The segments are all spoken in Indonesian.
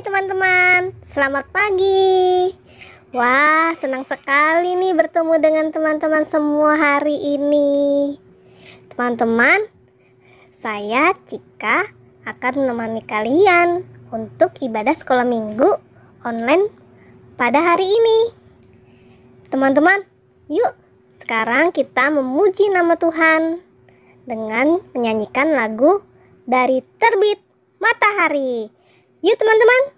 teman-teman, selamat pagi. Wah, senang sekali nih bertemu dengan teman-teman semua hari ini. Teman-teman, saya Cika akan menemani kalian untuk ibadah sekolah minggu online pada hari ini. Teman-teman, yuk sekarang kita memuji nama Tuhan dengan menyanyikan lagu Dari Terbit Matahari. Yuk teman-teman.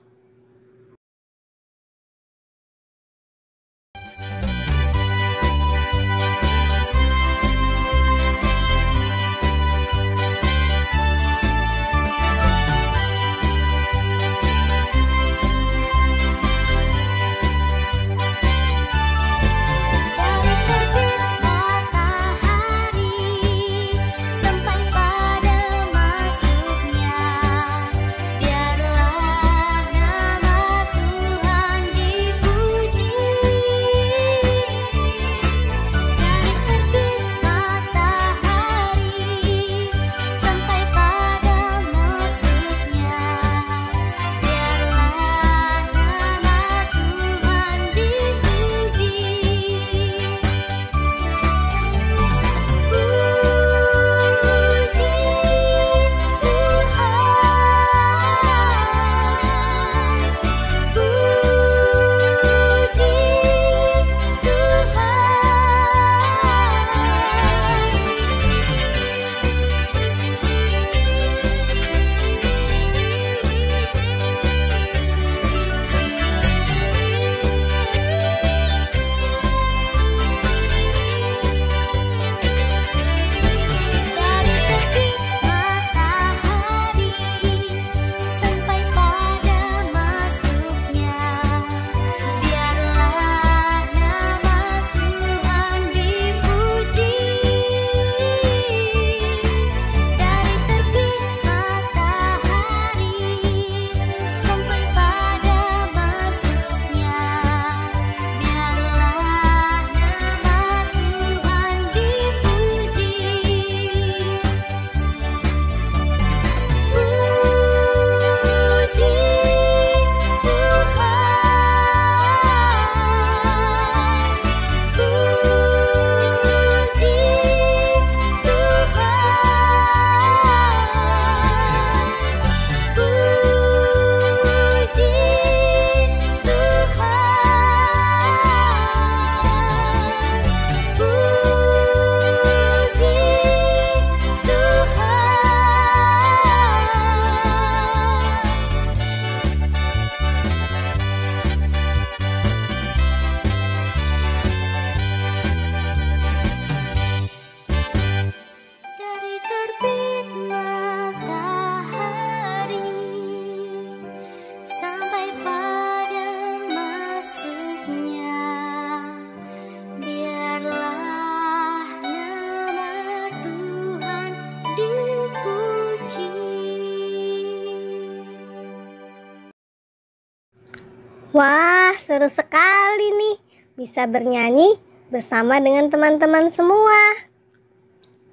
Wah, seru sekali nih bisa bernyanyi bersama dengan teman-teman semua.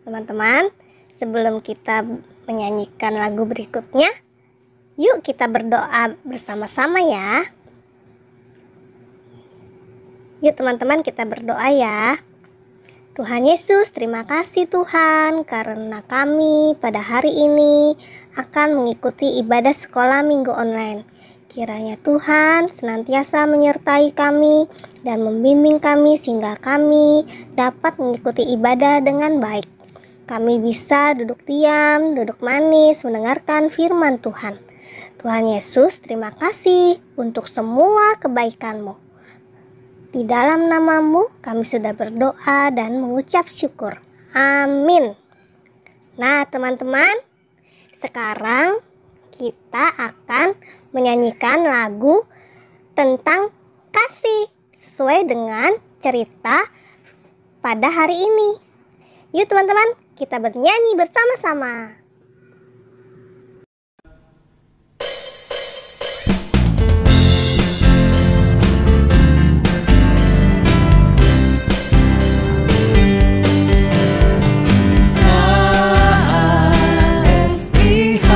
Teman-teman, sebelum kita menyanyikan lagu berikutnya, yuk kita berdoa bersama-sama ya. Yuk teman-teman, kita berdoa ya. Tuhan Yesus, terima kasih Tuhan karena kami pada hari ini akan mengikuti ibadah sekolah minggu online. Kiranya Tuhan senantiasa menyertai kami dan membimbing kami sehingga kami dapat mengikuti ibadah dengan baik. Kami bisa duduk diam, duduk manis, mendengarkan firman Tuhan. Tuhan Yesus, terima kasih untuk semua kebaikan-Mu. Di dalam nama-Mu kami sudah berdoa dan mengucap syukur. Amin. Nah teman-teman, sekarang kita akan menyanyikan lagu tentang kasih sesuai dengan cerita pada hari ini. Yuk teman-teman, kita bernyanyi bersama-sama. KSIH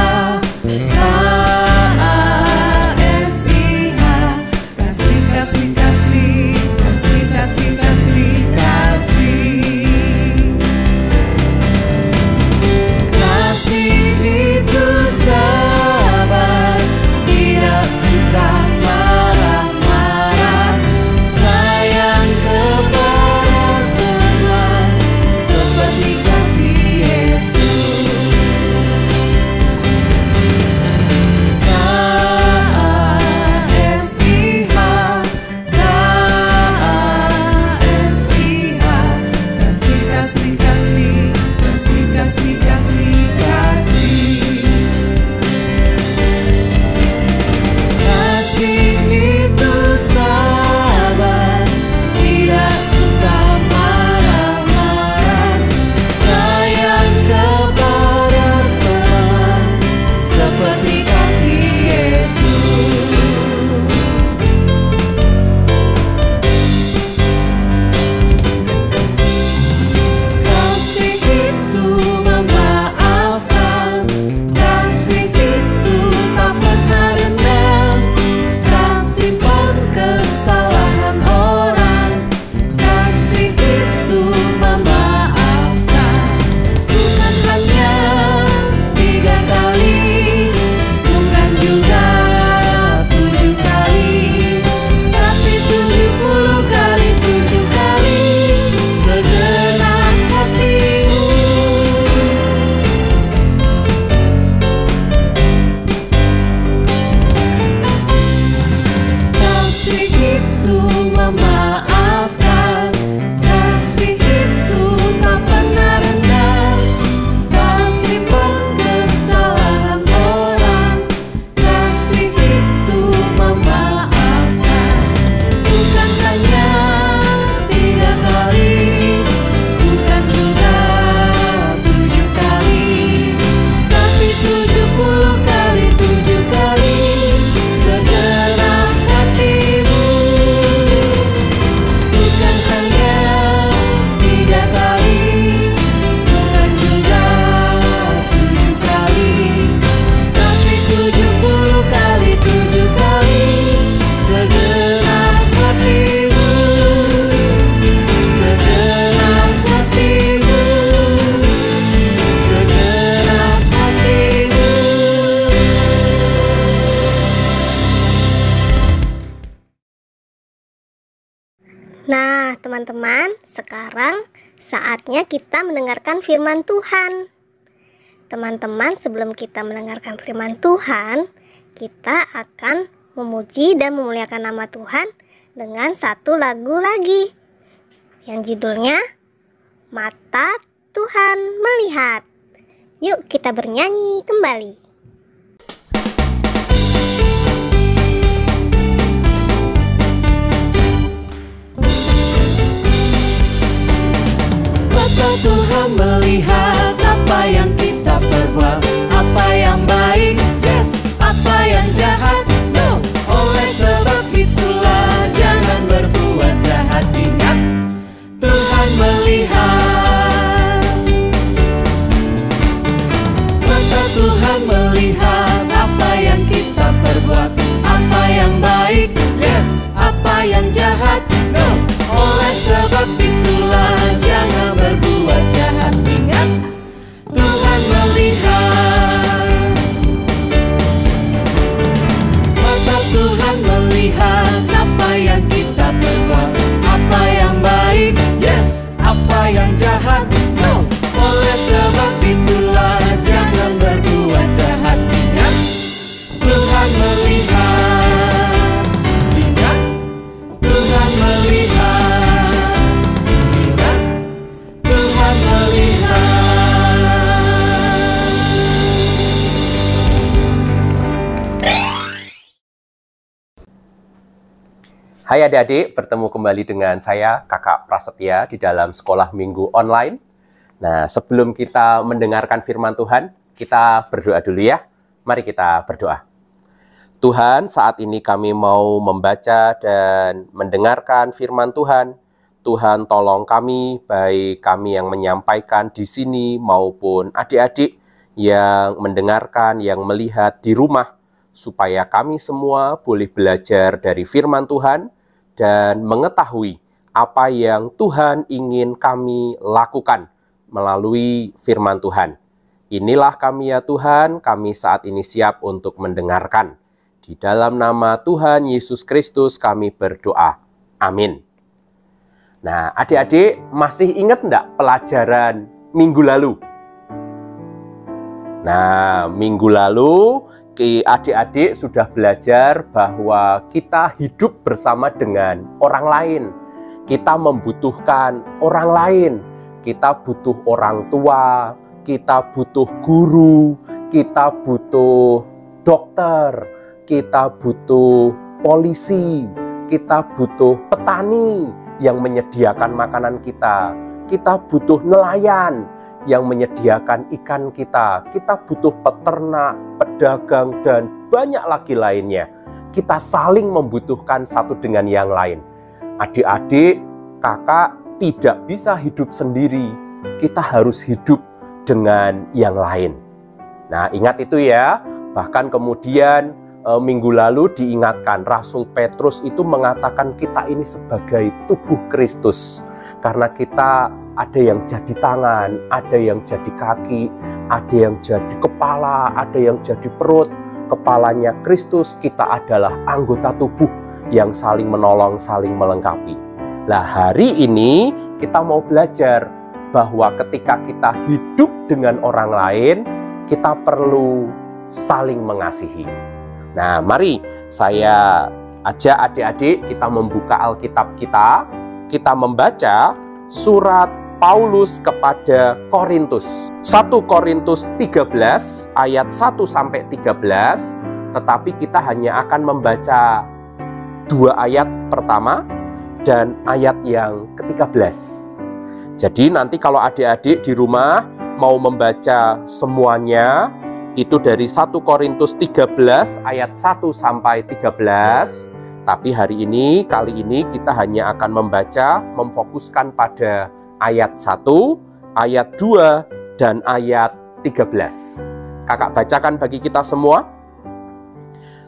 Nah, teman-teman, sekarang saatnya kita mendengarkan firman Tuhan. Teman-teman, sebelum kita mendengarkan firman Tuhan, kita akan memuji dan memuliakan nama Tuhan dengan satu lagu lagi yang judulnya Mata Tuhan Melihat. Yuk kita bernyanyi kembali. Mata Tuhan melihat apa yang kita perbuat, apa yang baik, yes, apa yang jahat, no. Oleh sebab itulah jangan berbuat jahat. Ingat, Tuhan melihat. Mata Tuhan melihat apa yang kita perbuat, apa yang baik, yes, apa yang jahat, no. Oleh sebab itulah jangan berbuat jahat. Ingat, Tuhan melihat. Mata Tuhan melihat apa yang kita perbuat, apa yang baik, yes, apa yang jahat, no. Oleh sebab itulah jangan berbuat jahat. Ingat, Tuhan melihat. Ingat, Tuhan melihat. Ingat, Tuhan melihat. Hai adik-adik, bertemu kembali dengan saya, Kakak Prasetya, di dalam sekolah minggu online. Nah, sebelum kita mendengarkan firman Tuhan, kita berdoa dulu ya. Mari kita berdoa. Tuhan, saat ini kami mau membaca dan mendengarkan firman Tuhan. Tuhan, tolong kami, baik kami yang menyampaikan di sini maupun adik-adik yang mendengarkan, yang melihat di rumah, supaya kami semua boleh belajar dari firman Tuhan dan mengetahui apa yang Tuhan ingin kami lakukan melalui firman Tuhan. Inilah kami ya Tuhan, kami saat ini siap untuk mendengarkan. Di dalam nama Tuhan Yesus Kristus kami berdoa. Amin. Nah, adik-adik masih ingat enggak pelajaran minggu lalu? Nah, minggu lalu adik-adik sudah belajar bahwa kita hidup bersama dengan orang lain. Kita membutuhkan orang lain. Kita butuh orang tua, kita butuh guru, kita butuh dokter, kita butuh polisi, kita butuh petani yang menyediakan makanan kita. Kita butuh nelayan yang menyediakan ikan kita. Kita butuh peternak, pedagang, dan banyak lagi lainnya. Kita saling membutuhkan satu dengan yang lain. Adik-adik, kakak tidak bisa hidup sendiri. Kita harus hidup dengan yang lain. Nah, ingat itu ya. Bahkan kemudian minggu lalu diingatkan, Rasul Petrus itu mengatakan kita ini sebagai tubuh Kristus. Karena kita ada yang jadi tangan, ada yang jadi kaki, ada yang jadi kepala, ada yang jadi perut. Kepalanya Kristus, kita adalah anggota tubuh yang saling menolong, saling melengkapi. Nah, hari ini kita mau belajar bahwa ketika kita hidup dengan orang lain, kita perlu saling mengasihi. Nah, mari saya ajak adik-adik kita membuka Alkitab kita. Kita membaca surat Paulus kepada Korintus. 1 Korintus 13 ayat 1 sampai 13, tetapi kita hanya akan membaca 2 ayat pertama dan ayat yang ke-13. Jadi nanti kalau adik-adik di rumah mau membaca semuanya, itu dari 1 Korintus 13 ayat 1 sampai 13. Tapi hari ini, kali ini kita hanya akan membaca, memfokuskan pada ayat 1, ayat 2, dan ayat 13. Kakak bacakan bagi kita semua.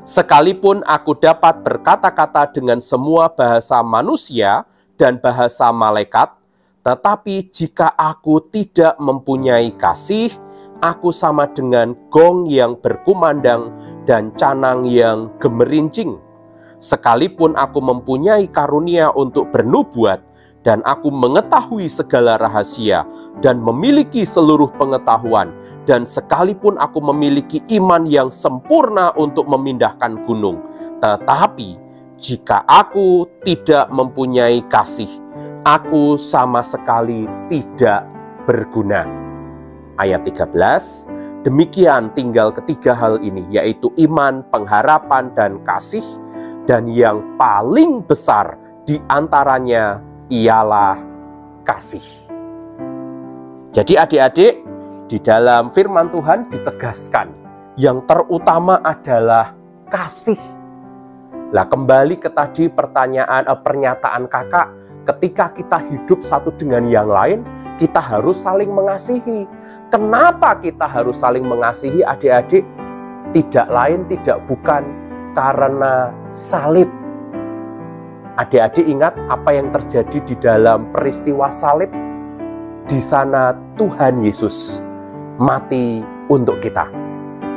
Sekalipun aku dapat berkata-kata dengan semua bahasa manusia dan bahasa malaikat, tetapi jika aku tidak mempunyai kasih, aku sama dengan gong yang berkumandang dan canang yang gemerincing. Sekalipun aku mempunyai karunia untuk bernubuat, dan aku mengetahui segala rahasia, dan memiliki seluruh pengetahuan, dan sekalipun aku memiliki iman yang sempurna untuk memindahkan gunung, tetapi jika aku tidak mempunyai kasih, aku sama sekali tidak berguna. Ayat 13, demikian tinggal ketiga hal ini, yaitu iman, pengharapan, dan kasih. Dan yang paling besar di antaranya ialah kasih. Jadi adik-adik, di dalam firman Tuhan ditegaskan, yang terutama adalah kasih. Lah kembali ke tadi pernyataan kakak, ketika kita hidup satu dengan yang lain, kita harus saling mengasihi. Kenapa kita harus saling mengasihi adik-adik? Tidak lain tidak bukan karena salib. Adik-adik ingat apa yang terjadi di dalam peristiwa salib? Di sana Tuhan Yesus mati untuk kita.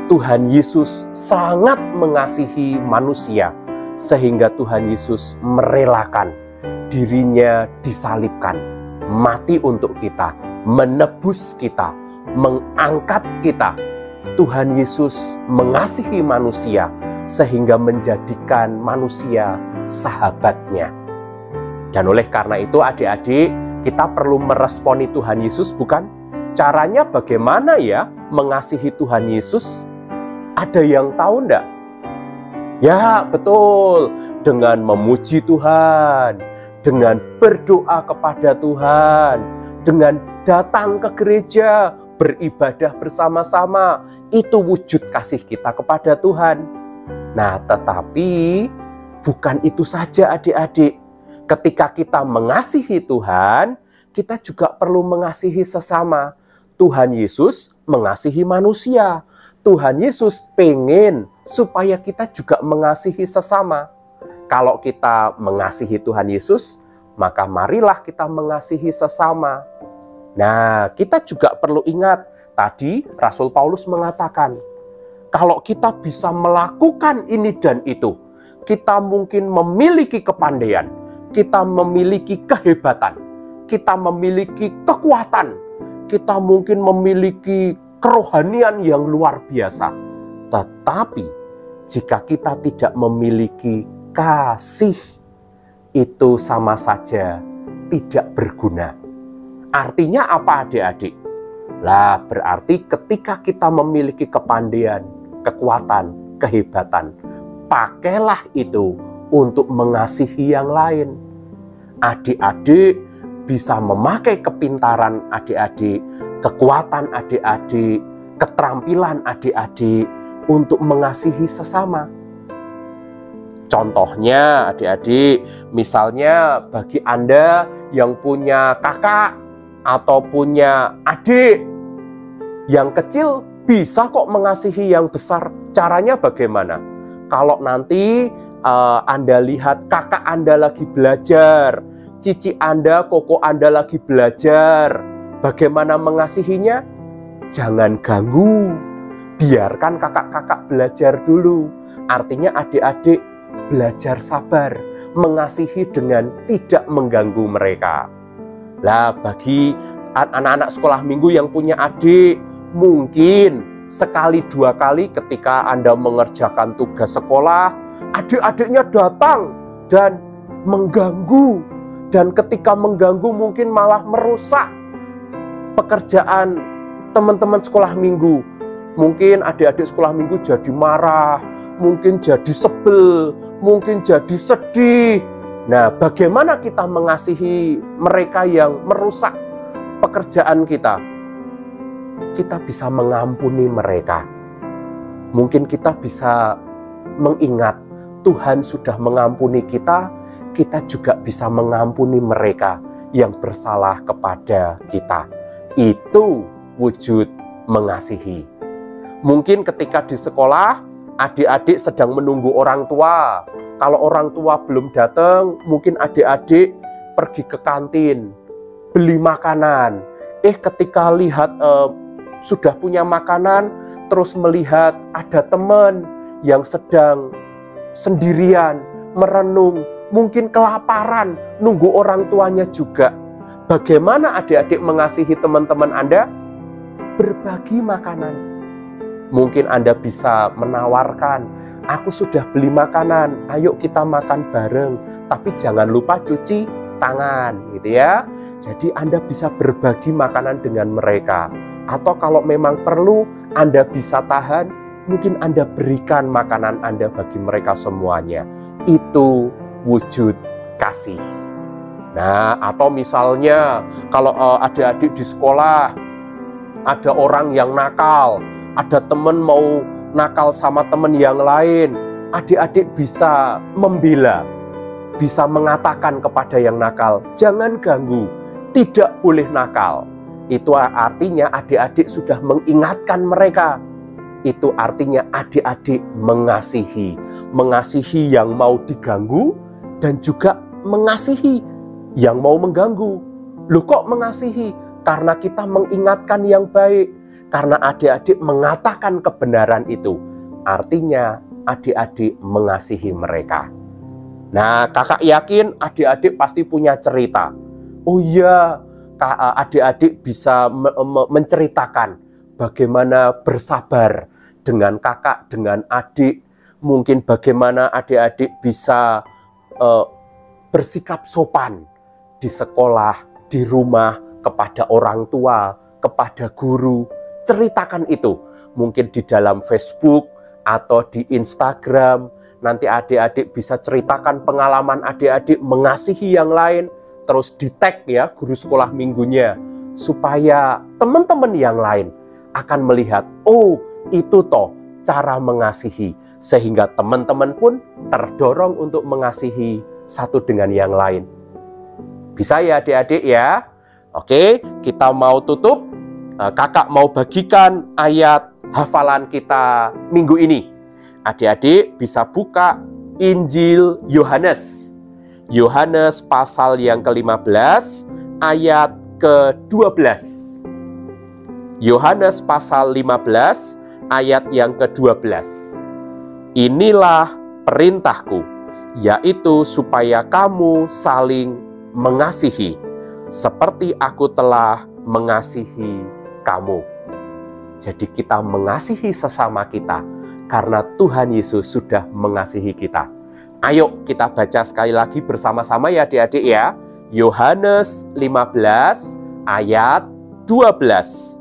Tuhan Yesus sangat mengasihi manusia, sehingga Tuhan Yesus merelakan dirinya disalibkan, mati untuk kita, menebus kita, mengangkat kita. Tuhan Yesus mengasihi manusia sehingga menjadikan manusia sahabatnya. Dan oleh karena itu adik-adik, kita perlu meresponi Tuhan Yesus, bukan? Caranya bagaimana ya mengasihi Tuhan Yesus? Ada yang tahu enggak? Ya betul, dengan memuji Tuhan, dengan berdoa kepada Tuhan, dengan datang ke gereja, beribadah bersama-sama. Itu wujud kasih kita kepada Tuhan. Nah, tetapi bukan itu saja adik-adik. Ketika kita mengasihi Tuhan, kita juga perlu mengasihi sesama. Tuhan Yesus mengasihi manusia. Tuhan Yesus pengen supaya kita juga mengasihi sesama. Kalau kita mengasihi Tuhan Yesus, maka marilah kita mengasihi sesama. Nah, kita juga perlu ingat, tadi Rasul Paulus mengatakan, kalau kita bisa melakukan ini dan itu, kita mungkin memiliki kepandaian, kita memiliki kehebatan, kita memiliki kekuatan, kita mungkin memiliki kerohanian yang luar biasa. Tetapi jika kita tidak memiliki kasih, itu sama saja tidak berguna. Artinya apa adik-adik? Lah berarti ketika kita memiliki kepandaian, kekuatan, kehebatan, pakailah itu untuk mengasihi yang lain. Adik-adik bisa memakai kepintaran adik-adik, kekuatan adik-adik, keterampilan adik-adik untuk mengasihi sesama. Contohnya adik-adik, misalnya bagi Anda yang punya kakak atau punya adik yang kecil, bisa kok mengasihi yang besar. Caranya bagaimana? Kalau nanti Anda lihat kakak Anda lagi belajar, cici Anda, koko Anda lagi belajar, bagaimana mengasihinya? Jangan ganggu, biarkan kakak-kakak belajar dulu. Artinya adik-adik belajar sabar, mengasihi dengan tidak mengganggu mereka. Lah bagi anak-anak sekolah minggu yang punya adik, mungkin sekali dua kali ketika Anda mengerjakan tugas sekolah, adik-adiknya datang dan mengganggu. Dan ketika mengganggu mungkin malah merusak pekerjaan teman-teman sekolah minggu. Mungkin adik-adik sekolah minggu jadi marah, mungkin jadi sebel, mungkin jadi sedih. Nah, bagaimana kita mengasihi mereka yang merusak pekerjaan kita? Kita bisa mengampuni mereka. Mungkin kita bisa mengingat Tuhan sudah mengampuni kita, kita juga bisa mengampuni mereka yang bersalah kepada kita. Itu wujud mengasihi. Mungkin ketika di sekolah, adik-adik sedang menunggu orang tua. Kalau orang tua belum datang, mungkin adik-adik pergi ke kantin, beli makanan. Ketika lihat sudah punya makanan, terus melihat ada teman yang sedang sendirian, merenung, mungkin kelaparan, nunggu orang tuanya juga. Bagaimana adik-adik mengasihi teman-teman Anda? Berbagi makanan. Mungkin Anda bisa menawarkan, aku sudah beli makanan, ayo kita makan bareng, tapi jangan lupa cuci tangan, gitu ya. Jadi Anda bisa berbagi makanan dengan mereka. Atau kalau memang perlu, Anda bisa tahan, mungkin Anda berikan makanan Anda bagi mereka semuanya. Itu wujud kasih. Nah, atau misalnya kalau adik-adik di sekolah, ada orang yang nakal, ada teman mau nakal sama teman yang lain, adik-adik bisa membela, bisa mengatakan kepada yang nakal, jangan ganggu, tidak boleh nakal. Itu artinya adik-adik sudah mengingatkan mereka. Itu artinya adik-adik mengasihi. Mengasihi yang mau diganggu dan juga mengasihi yang mau mengganggu. Loh kok mengasihi? Karena kita mengingatkan yang baik. Karena adik-adik mengatakan kebenaran itu. Artinya adik-adik mengasihi mereka. Nah, kakak yakin adik-adik pasti punya cerita. Oh iya, adik-adik bisa menceritakan bagaimana bersabar dengan kakak, dengan adik. Mungkin bagaimana adik-adik bisa bersikap sopan di sekolah, di rumah, kepada orang tua, kepada guru. Ceritakan itu. Mungkin di dalam Facebook atau di Instagram. Nanti adik-adik bisa ceritakan pengalaman adik-adik mengasihi yang lain. Terus di-tag ya guru sekolah minggunya. Supaya teman-teman yang lain akan melihat, oh itu toh cara mengasihi. Sehingga teman-teman pun terdorong untuk mengasihi satu dengan yang lain. Bisa ya adik-adik ya? Oke, kita mau tutup. Kakak mau bagikan ayat hafalan kita minggu ini. Adik-adik bisa buka Injil Yohanes. Yohanes pasal yang ke-15 ayat ke-12. Yohanes pasal 15 ayat yang ke-12. Inilah perintahku, yaitu supaya kamu saling mengasihi, seperti aku telah mengasihi kamu. Jadi kita mengasihi sesama kita, karena Tuhan Yesus sudah mengasihi kita. Ayo kita baca sekali lagi bersama-sama ya adik-adik ya. Yohanes 15 ayat 12.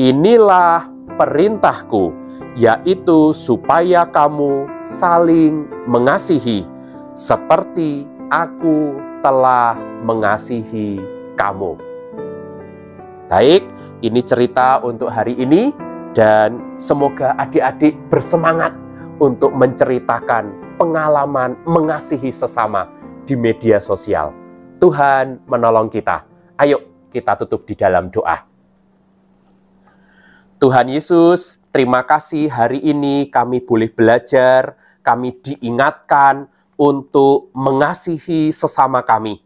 Inilah perintahku, yaitu supaya kamu saling mengasihi, seperti aku telah mengasihi kamu. Baik, ini cerita untuk hari ini, dan semoga adik-adik bersemangat untuk menceritakan pengalaman mengasihi sesama di media sosial. Tuhan menolong kita. Ayo kita tutup di dalam doa. Tuhan Yesus, terima kasih hari ini kami boleh belajar, kami diingatkan untuk mengasihi sesama kami.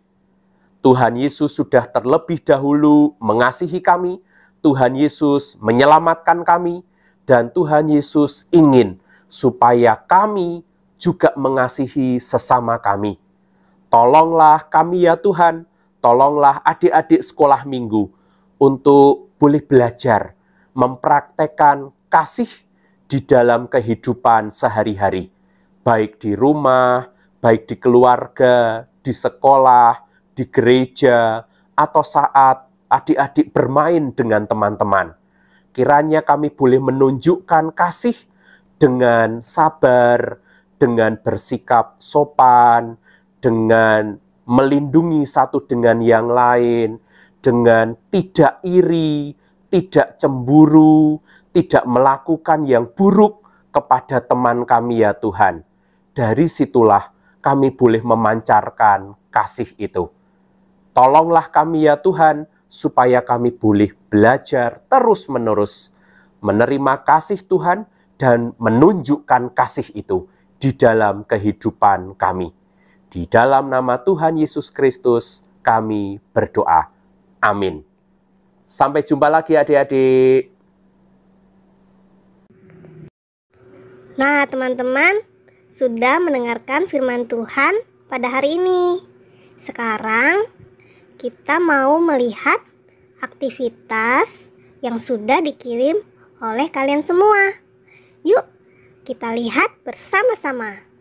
Tuhan Yesus sudah terlebih dahulu mengasihi kami, Tuhan Yesus menyelamatkan kami, dan Tuhan Yesus ingin supaya kami juga mengasihi sesama kami. Tolonglah kami ya Tuhan, tolonglah adik-adik sekolah minggu untuk boleh belajar, mempraktekkan kasih di dalam kehidupan sehari-hari. Baik di rumah, baik di keluarga, di sekolah, di gereja, atau saat adik-adik bermain dengan teman-teman. Kiranya kami boleh menunjukkan kasih dengan sabar, dengan bersikap sopan, dengan melindungi satu dengan yang lain, dengan tidak iri, tidak cemburu, tidak melakukan yang buruk kepada teman kami ya Tuhan. Dari situlah kami boleh memancarkan kasih itu. Tolonglah kami ya Tuhan, supaya kami boleh belajar terus-menerus menerima kasih Tuhan dan menunjukkan kasih itu di dalam kehidupan kami. Di dalam nama Tuhan Yesus Kristus kami berdoa. Amin. Sampai jumpa lagi adik-adik. Nah teman-teman, sudah mendengarkan firman Tuhan pada hari ini. Sekarang kita mau melihat aktivitas yang sudah dikirim oleh kalian semua. Yuk, kita lihat bersama-sama.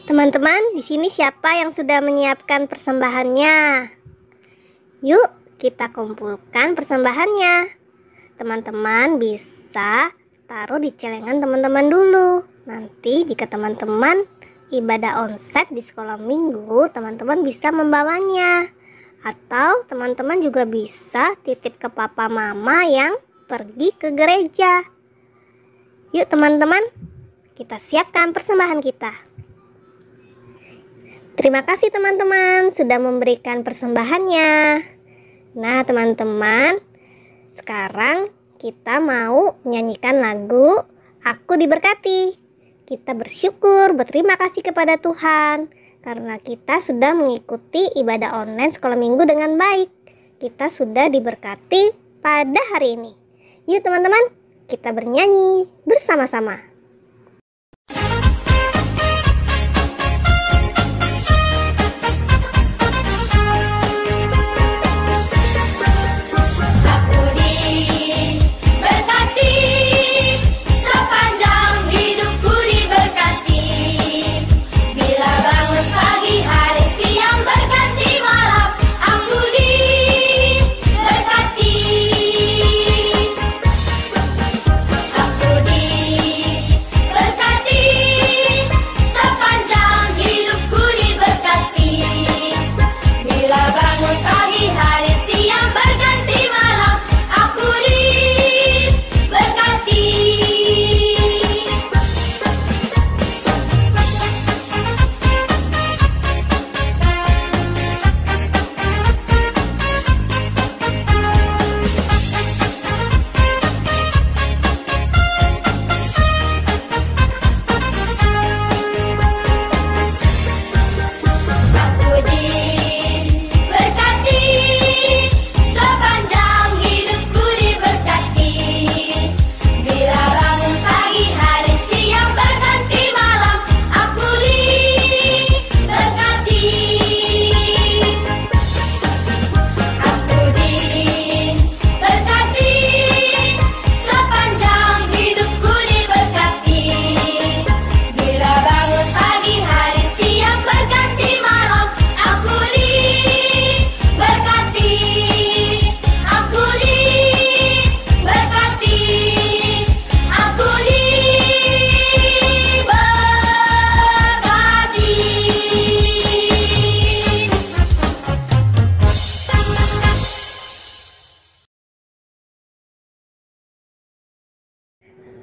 Teman-teman, di sini siapa yang sudah menyiapkan persembahannya? Yuk, kita kumpulkan persembahannya. Teman-teman bisa taruh di celengan teman-teman dulu. Nanti jika teman-teman ibadah onsite di sekolah minggu, teman-teman bisa membawanya. Atau teman-teman juga bisa titip ke papa mama yang pergi ke gereja. Yuk teman-teman, kita siapkan persembahan kita. Terima kasih teman-teman sudah memberikan persembahannya. Nah teman-teman, sekarang kita mau menyanyikan lagu Aku Diberkati. Kita bersyukur, berterima kasih kepada Tuhan karena kita sudah mengikuti ibadah online sekolah minggu dengan baik. Kita sudah diberkati pada hari ini. Yuk teman-teman, kita bernyanyi bersama-sama.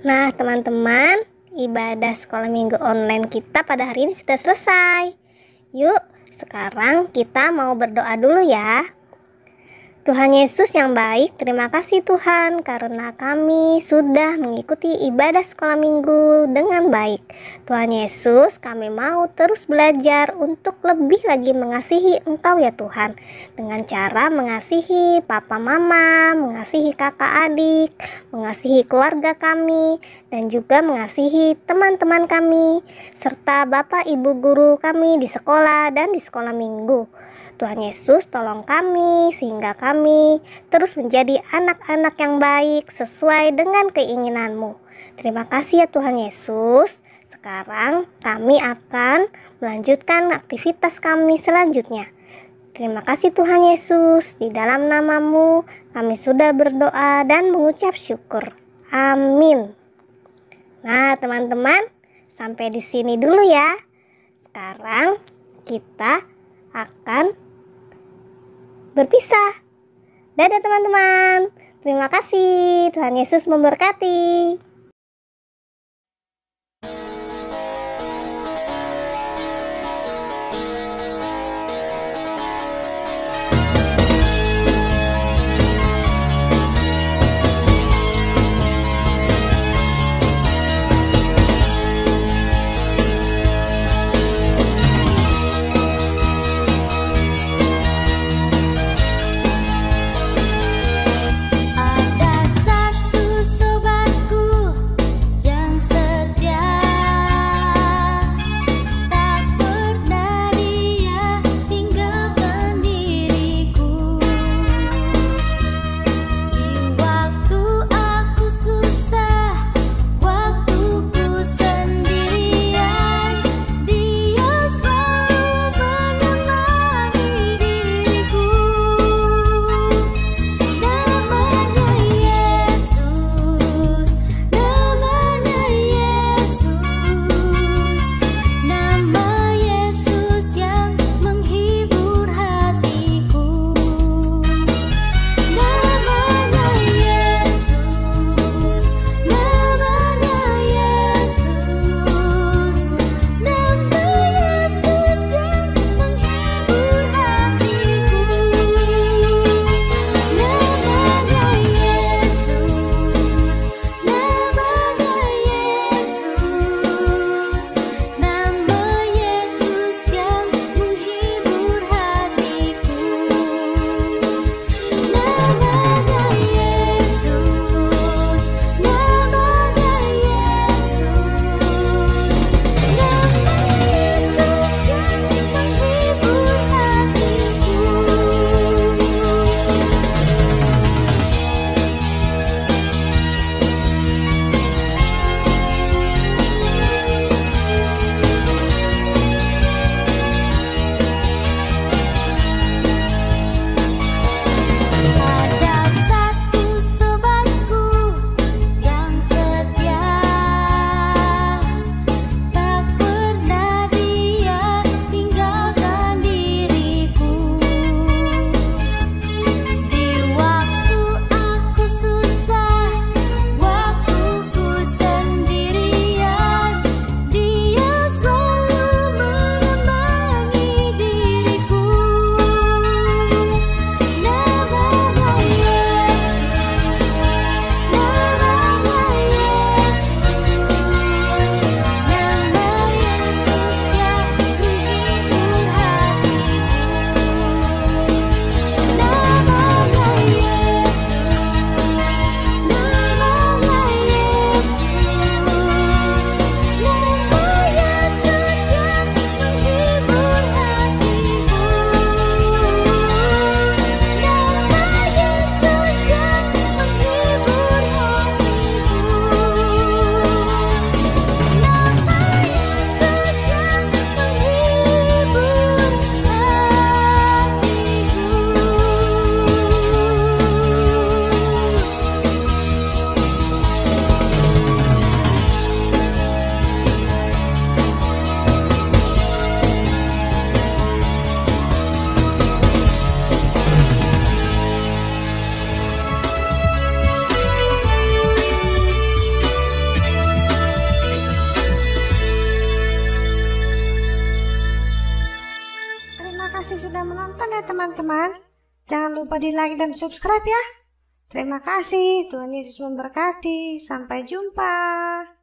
Nah teman-teman, ibadah sekolah minggu online kita pada hari ini sudah selesai. Yuk sekarang kita mau berdoa dulu ya. Tuhan Yesus yang baik, terima kasih Tuhan karena kami sudah mengikuti ibadah sekolah minggu dengan baik. Tuhan Yesus, kami mau terus belajar untuk lebih lagi mengasihi Engkau ya Tuhan. Dengan cara mengasihi papa mama, mengasihi kakak adik, mengasihi keluarga kami, dan juga mengasihi teman-teman kami, serta bapak ibu guru kami di sekolah dan di sekolah minggu. Tuhan Yesus tolong kami sehingga kami terus menjadi anak-anak yang baik sesuai dengan keinginan-Mu. Terima kasih ya Tuhan Yesus. Sekarang kami akan melanjutkan aktivitas kami selanjutnya. Terima kasih Tuhan Yesus, di dalam nama-Mu kami sudah berdoa dan mengucap syukur. Amin. Nah teman-teman, sampai di sini dulu ya. Sekarang kita akan berpisah. Dadah teman-teman. Terima kasih. Tuhan Yesus memberkati. kasih sudah menonton ya teman-teman. Jangan lupa di like dan subscribe ya. Terima kasih, Tuhan Yesus memberkati. Sampai jumpa.